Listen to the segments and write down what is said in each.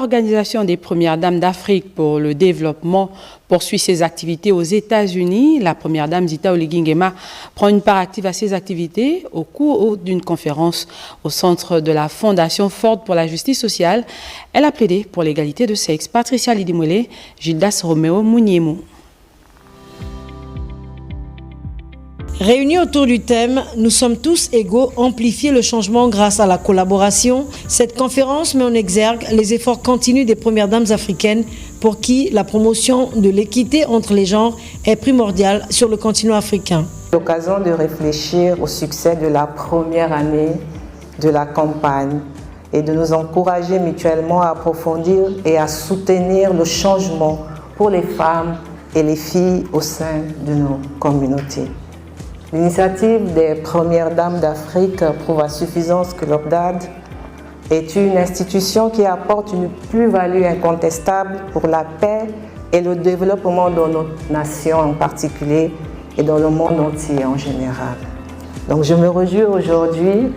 L'Organisation des Premières Dames d'Afrique pour le développement poursuit ses activités aux États-Unis. La Première Dame Zita Oligui Nguema prend une part active à ces activités au cours d'une conférence au centre de la Fondation Ford pour la justice sociale. Elle a plaidé pour l'égalité de sexe. Patricia Lidimwele, Gildas Romeo Mouniemou. Réunis autour du thème « Nous sommes tous égaux, amplifier le changement grâce à la collaboration », cette conférence met en exergue les efforts continus des premières dames africaines pour qui la promotion de l'équité entre les genres est primordiale sur le continent africain. L'occasion de réfléchir au succès de la première année de la campagne et de nous encourager mutuellement à approfondir et à soutenir le changement pour les femmes et les filles au sein de nos communautés. L'initiative des Premières Dames d'Afrique prouve à suffisance que l'OCDAD est une institution qui apporte une plus-value incontestable pour la paix et le développement de notre nation en particulier et dans le monde entier en général. Donc je me réjouis aujourd'hui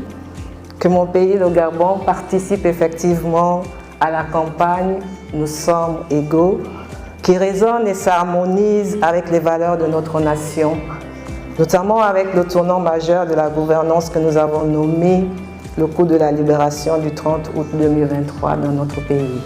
que mon pays, le Gabon, participe effectivement à la campagne « Nous sommes égaux » qui résonne et s'harmonise avec les valeurs de notre nation, notamment avec le tournant majeur de la gouvernance que nous avons nommé le coup de la libération du 30 août 2023 dans notre pays.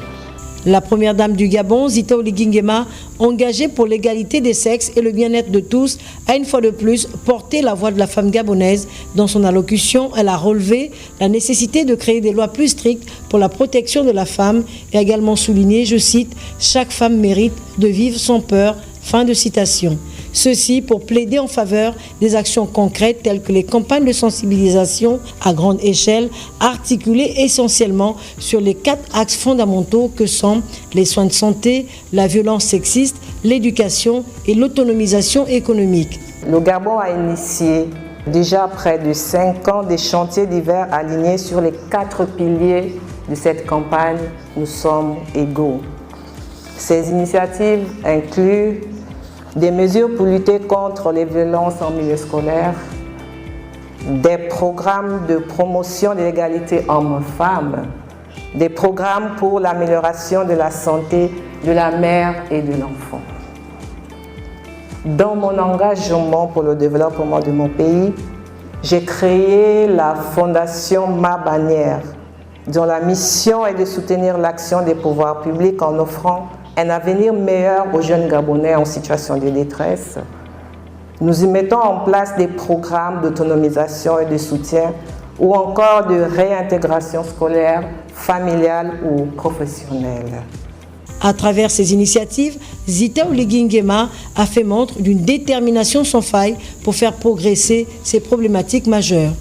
La première dame du Gabon, Zita Oligui Nguema, engagée pour l'égalité des sexes et le bien-être de tous, a une fois de plus porté la voix de la femme gabonaise. Dans son allocution, elle a relevé la nécessité de créer des lois plus strictes pour la protection de la femme et a également souligné, je cite, « Chaque femme mérite de vivre sans peur ». Fin de citation. Ceci pour plaider en faveur des actions concrètes telles que les campagnes de sensibilisation à grande échelle, articulées essentiellement sur les 4 axes fondamentaux que sont les soins de santé, la violence sexiste, l'éducation et l'autonomisation économique. Le Gabon a initié déjà près de 5 ans des chantiers divers alignés sur les 4 piliers de cette campagne « Nous sommes égaux ». Ces initiatives incluent des mesures pour lutter contre les violences en milieu scolaire, des programmes de promotion de l'égalité hommes-femmes, des programmes pour l'amélioration de la santé de la mère et de l'enfant. Dans mon engagement pour le développement de mon pays, j'ai créé la Fondation Ma Bannière, dont la mission est de soutenir l'action des pouvoirs publics en offrant un avenir meilleur aux jeunes Gabonais en situation de détresse. Nous y mettons en place des programmes d'autonomisation et de soutien ou encore de réintégration scolaire, familiale ou professionnelle. À travers ces initiatives, Zita Oligui Nguema a fait montre d'une détermination sans faille pour faire progresser ces problématiques majeures.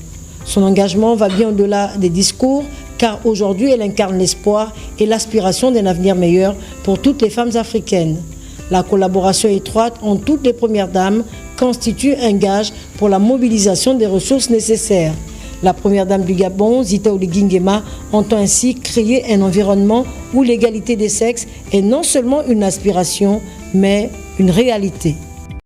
Son engagement va bien au-delà des discours, car aujourd'hui elle incarne l'espoir et l'aspiration d'un avenir meilleur pour toutes les femmes africaines. La collaboration étroite entre toutes les premières dames constitue un gage pour la mobilisation des ressources nécessaires. La première dame du Gabon, Zita Oligui Nguema, entend ainsi créer un environnement où l'égalité des sexes est non seulement une aspiration, mais une réalité.